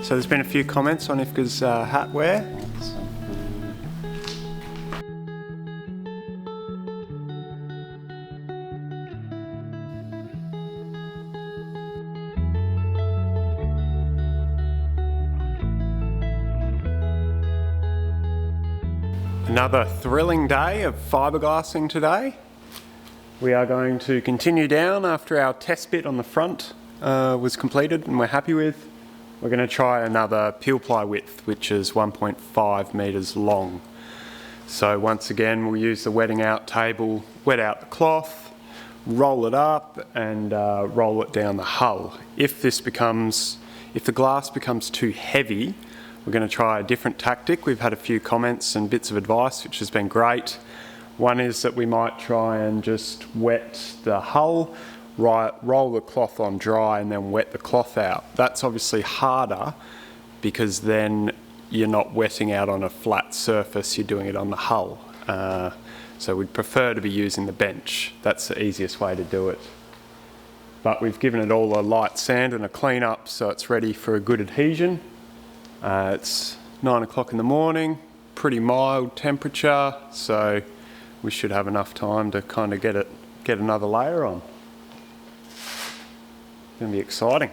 So there's been a few comments on Ifka's hat wear. Another thrilling day of fiberglassing today. We are going to continue down after our test bit on the front was completed and we're happy with. We're going to try another peel ply width, which is 1.5 metres long. So once again, we'll use the wetting out table, wet out the cloth, roll it up and roll it down the hull. If the glass becomes too heavy, we're going to try a different tactic. We've had a few comments and bits of advice, which has been great. One is that we might try and just wet the hull, roll the cloth on dry and then wet the cloth out. That's obviously harder because then you're not wetting out on a flat surface, you're doing it on the hull. So we'd prefer to be using the bench. That's the easiest way to do it. But we've given it all a light sand and a clean up so it's ready for a good adhesion. It's 9 o'clock in the morning, pretty mild temperature, so we should have enough time to kind of get another layer on. It's going to be exciting.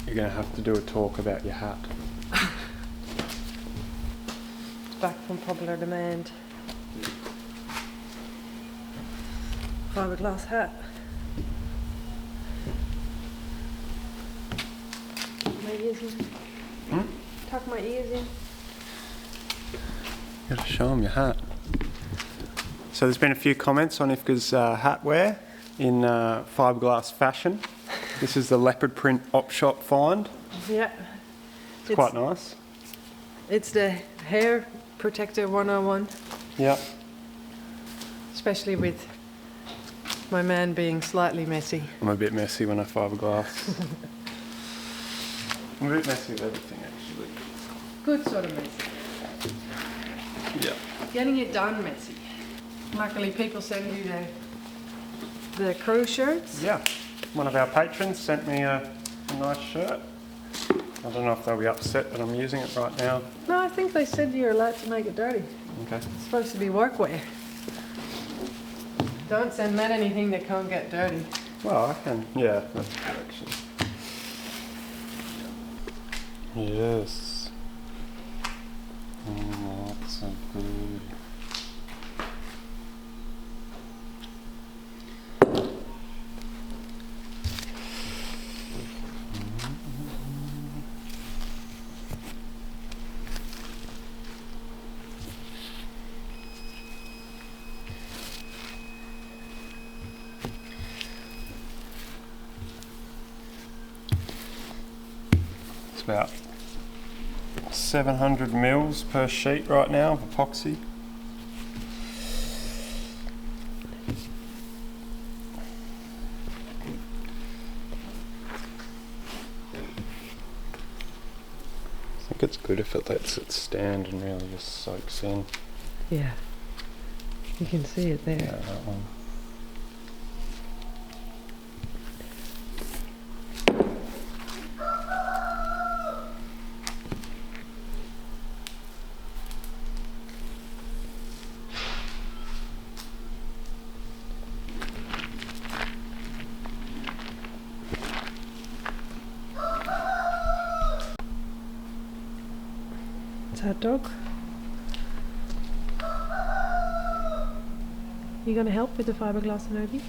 You're going to have to do a talk about your hat. It's back from popular demand. Fiberglass hat. My ears in. Tuck my ears in. You've got to show them your hat. So there's been a few comments on Ifka's hat wear in fiberglass fashion. This is the leopard print op shop find. Yeah. It's quite nice. It's the hair protector 101. Yeah. Especially with my man being slightly messy. I'm a bit messy when I fiberglass. I'm a bit messy with everything actually. Good sort of messy. Yeah. Getting it done messy. Luckily people send you the crew shirts. Yeah. One of our patrons sent me a nice shirt. I don't know if they'll be upset that I'm using it right now. No, I think they said you're allowed to make it dirty. Okay. It's supposed to be workwear. Don't send Matt anything that can't get dirty. Well, I can. Yeah, that's good actually. Yes. That's so good. About 700 mils per sheet right now of epoxy. I think it's good if it lets it stand and really just soaks in. Yeah, you can see it there. Yeah, that one. Is that dog? You gonna help with the fiberglass, Anobi?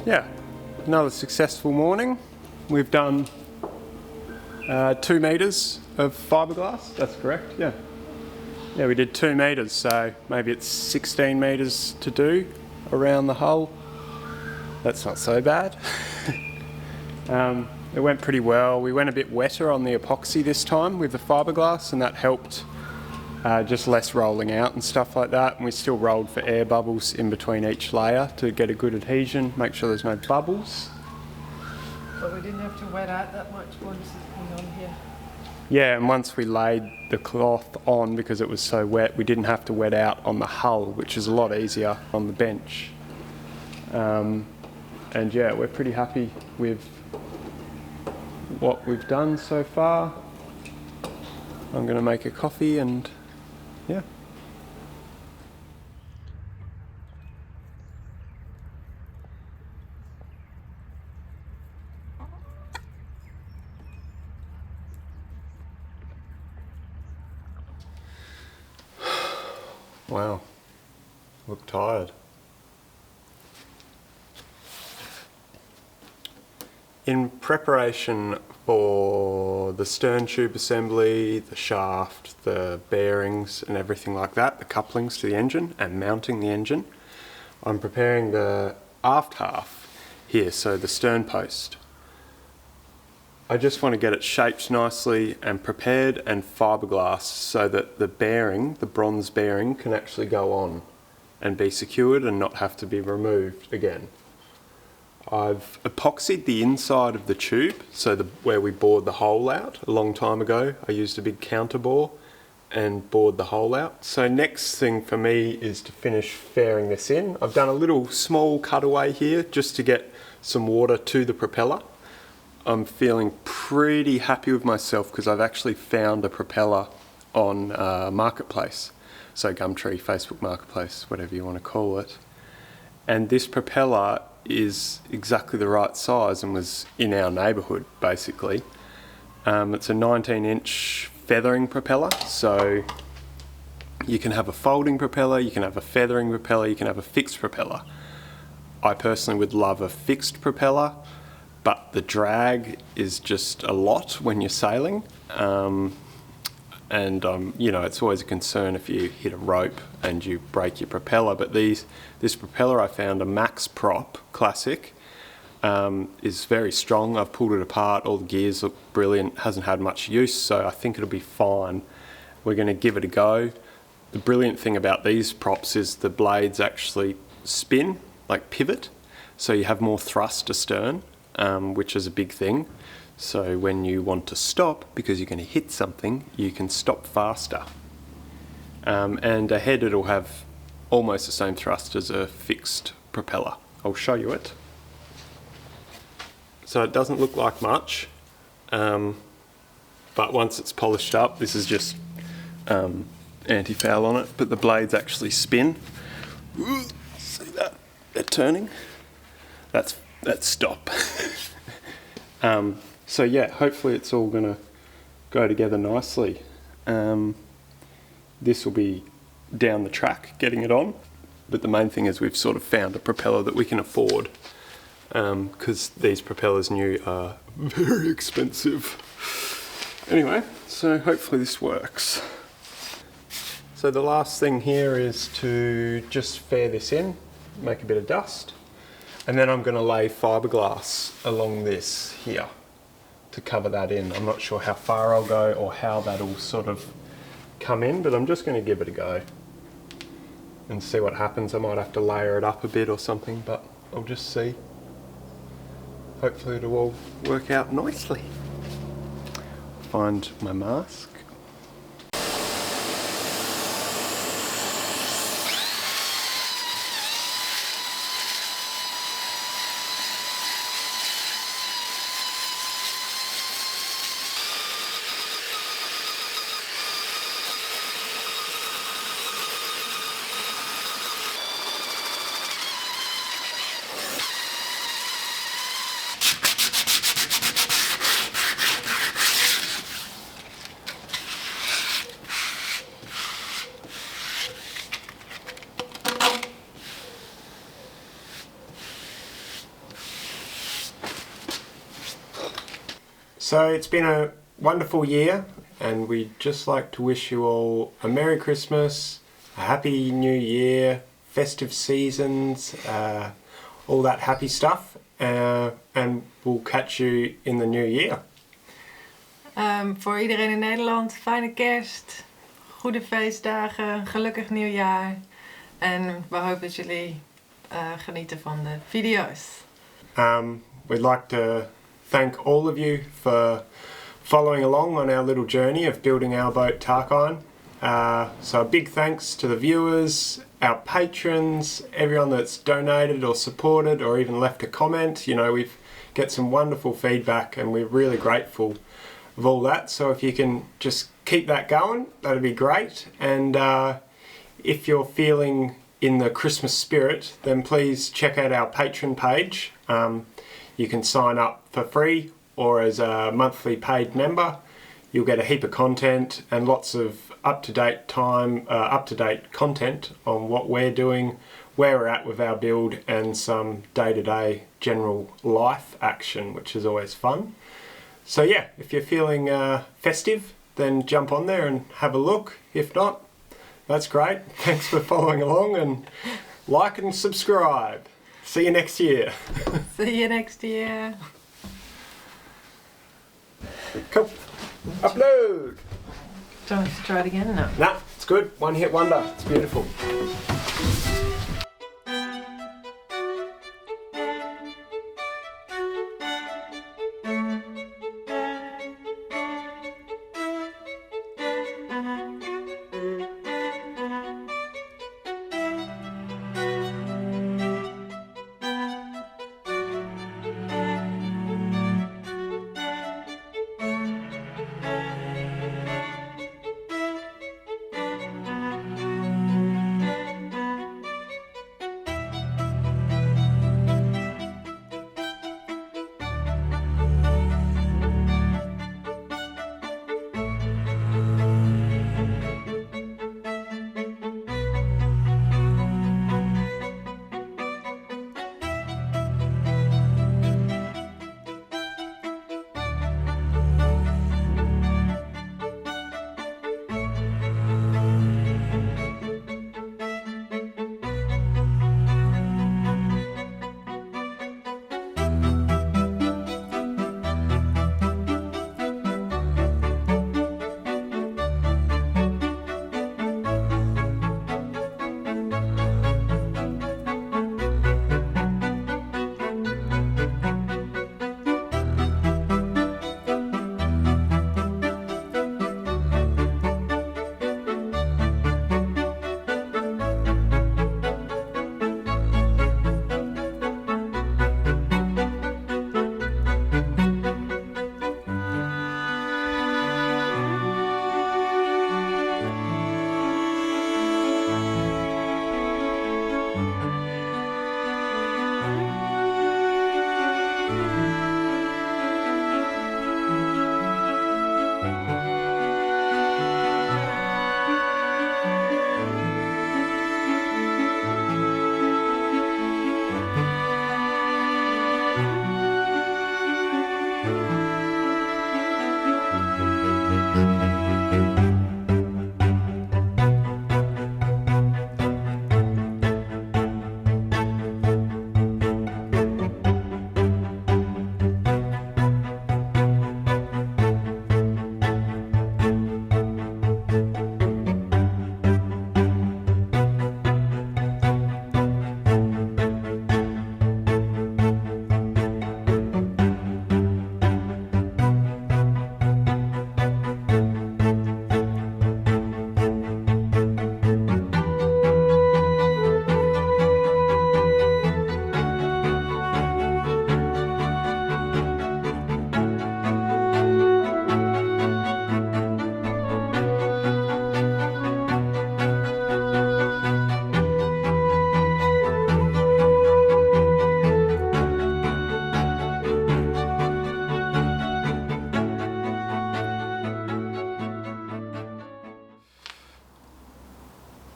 yeah, another successful morning. We've done 2 meters of fiberglass, that's correct, yeah. Yeah, we did 2 meters, so maybe it's 16 meters to do around the hull. That's not so bad. It went pretty well. We went a bit wetter on the epoxy this time with the fiberglass, and that helped just less rolling out and stuff like that. And we still rolled for air bubbles in between each layer to get a good adhesion, make sure there's no bubbles. But we didn't have to wet out that much once it went on here. Yeah, and once we laid the cloth on, because it was so wet, we didn't have to wet out on the hull, which is a lot easier on the bench. And yeah, we're pretty happy with what we've done so far. I'm going to make a coffee and yeah. Wow, look tired. In preparation for the stern tube assembly, the shaft, the bearings and everything like that, the couplings to the engine and mounting the engine, I'm preparing the aft half here, so the stern post. I just want to get it shaped nicely and prepared and fiberglass so that the bearing, the bronze bearing, can actually go on and be secured and not have to be removed again. I've epoxied the inside of the tube, so where we bored the hole out a long time ago. I used a big counter bore and bored the hole out. So next thing for me is to finish fairing this in. I've done a little small cutaway here just to get some water to the propeller. I'm feeling pretty happy with myself because I've actually found a propeller on Marketplace. So Gumtree, Facebook Marketplace, whatever you want to call it. And this propeller is exactly the right size and was in our neighbourhood basically. It's a 19-inch feathering propeller, so you can have a folding propeller, you can have a feathering propeller, you can have a fixed propeller. I personally would love a fixed propeller, but the drag is just a lot when you're sailing. You know, it's always a concern if you hit a rope and you break your propeller. But this propeller I found, a Max Prop Classic, is very strong. I've pulled it apart, all the gears look brilliant, hasn't had much use, so I think it'll be fine. We're going to give it a go. The brilliant thing about these props is the blades actually spin, like pivot, so you have more thrust astern, which is a big thing. So when you want to stop, because you're going to hit something, you can stop faster. And ahead it'll have almost the same thrust as a fixed propeller. I'll show you it. So it doesn't look like much, but once it's polished up, this is just anti-foul on it, but the blades actually spin. See that? They're turning. That's stop. So yeah, hopefully it's all going to go together nicely. This will be down the track, getting it on. But the main thing is we've sort of found a propeller that we can afford, because these propellers new are very expensive. Anyway, so hopefully this works. So the last thing here is to just fair this in, make a bit of dust, and then I'm going to lay fiberglass along this here to cover that in. I'm not sure how far I'll go or how that'll sort of come in, but I'm just going to give it a go and see what happens. I might have to layer it up a bit or something, but I'll just see. Hopefully it'll all work out nicely. Find my mask. So it's been a wonderful year, and we'd just like to wish you all a Merry Christmas, a Happy New Year, festive seasons, all that happy stuff, and we'll catch you in the new year. Voor iedereen in Nederland, fijne kerst, goede feestdagen, gelukkig nieuwjaar. En we hopen dat jullie genieten van de video's. We'd like to thank all of you for following along on our little journey of building our boat Tarkine. So a big thanks to the viewers, our patrons, everyone that's donated or supported or even left a comment. You know, we've get some wonderful feedback and we're really grateful of all that. So if you can just keep that going, that'd be great. And if you're feeling in the Christmas spirit, then please check out our Patreon page. You can sign up for free or as a monthly paid member. You'll get a heap of content and lots of up-to-date content on what we're doing, where we're at with our build, and some day-to-day general life action, which is always fun. So yeah, if you're feeling festive, then jump on there and have a look. If not, that's great. Thanks for following along, and like and subscribe. See you next year. See you next year. Cool. Upload. Do you want us to try it again? No. Nah, it's good. One hit wonder. It's beautiful.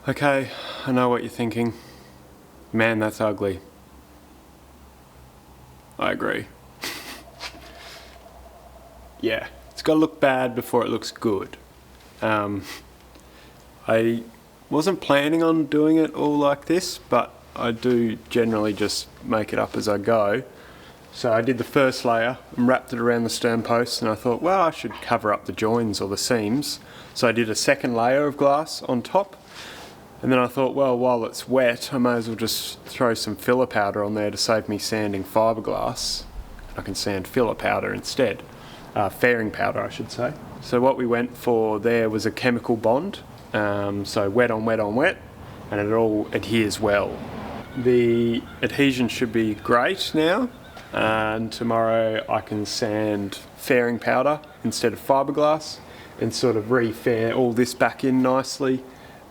Okay, I know what you're thinking. Man, that's ugly. I agree. yeah, it's got to look bad before it looks good. I wasn't planning on doing it all like this, but I do generally just make it up as I go. So I did the first layer and wrapped it around the stern post, and I thought, well, I should cover up the joins or the seams. So I did a second layer of glass on top, and then I thought, well, while it's wet, I may as well just throw some filler powder on there to save me sanding fiberglass. I can sand filler powder instead. Fairing powder, I should say. So what we went for there was a chemical bond. So wet on wet on wet, and it all adheres well. The adhesion should be great now, and tomorrow I can sand fairing powder instead of fiberglass and sort of re-fair all this back in nicely,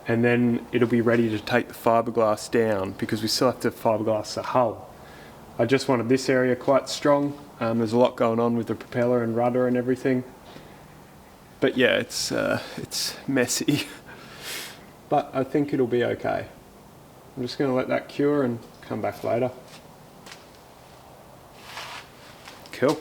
and then it'll be ready to take the fiberglass down because we still have to fiberglass the hull. I just wanted this area quite strong. There's a lot going on with the propeller and rudder and everything. But yeah, it's messy, but I think it'll be okay. I'm just going to let that cure and come back later. Cool.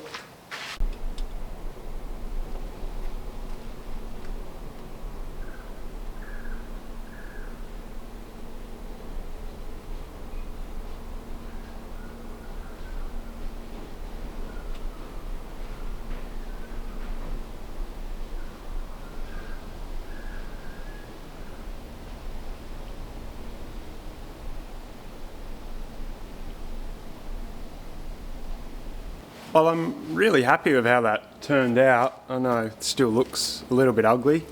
Well, I'm really happy with how that turned out. I know it still looks a little bit ugly,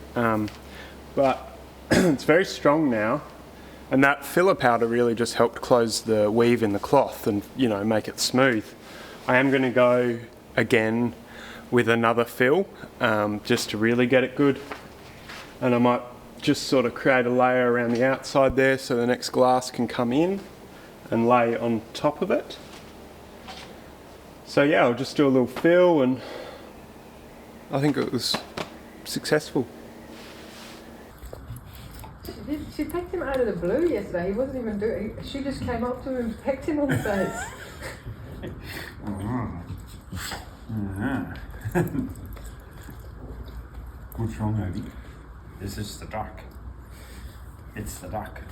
but it's very strong now. And that filler powder really just helped close the weave in the cloth and, you know, make it smooth. I am going to go again with another fill, just to really get it good. And I might just sort of create a layer around the outside there so the next glass can come in and lay on top of it. So yeah, I'll just do a little fill, and I think it was successful. She picked him out of the blue yesterday. He wasn't even doing it. She just came up to him and pecked him on the face. What's wrong, Abby? This is the duck. It's the duck.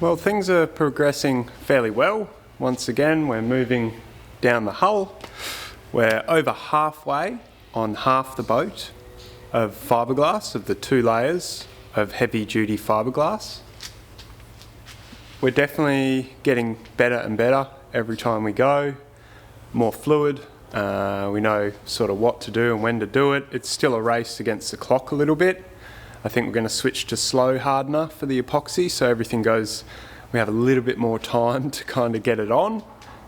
Well, things are progressing fairly well. Once again, we're moving down the hull. We're over halfway on half the boat of fiberglass, of the 2 layers of heavy duty fiberglass. We're definitely getting better and better every time we go. More fluid, we know sort of what to do and when to do it. It's still a race against the clock a little bit. I think we're going to switch to slow hardener for the epoxy, so everything goes, we have a little bit more time to kind of get it on.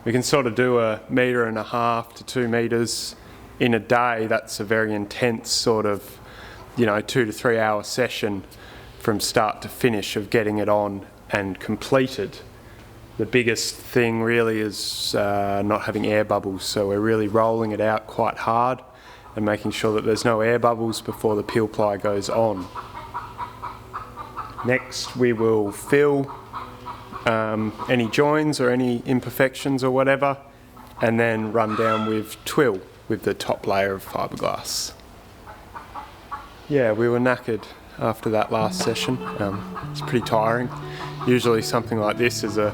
We can sort of do 1.5 meters to 2 meters in a day. That's a very intense sort of, 2 to 3 hour session from start to finish of getting it on and completed. The biggest thing really is not having air bubbles, so we're really rolling it out quite hard and making sure that there's no air bubbles before the peel ply goes on. Next we will fill any joins or any imperfections or whatever, and then run down with twill with the top layer of fiberglass. Yeah, we were knackered after that last session. It's pretty tiring. Usually something like this is a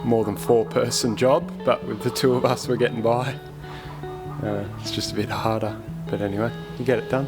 more than 4-person job, but with the 2 of us we're getting by. It's just a bit harder, but anyway, you get it done.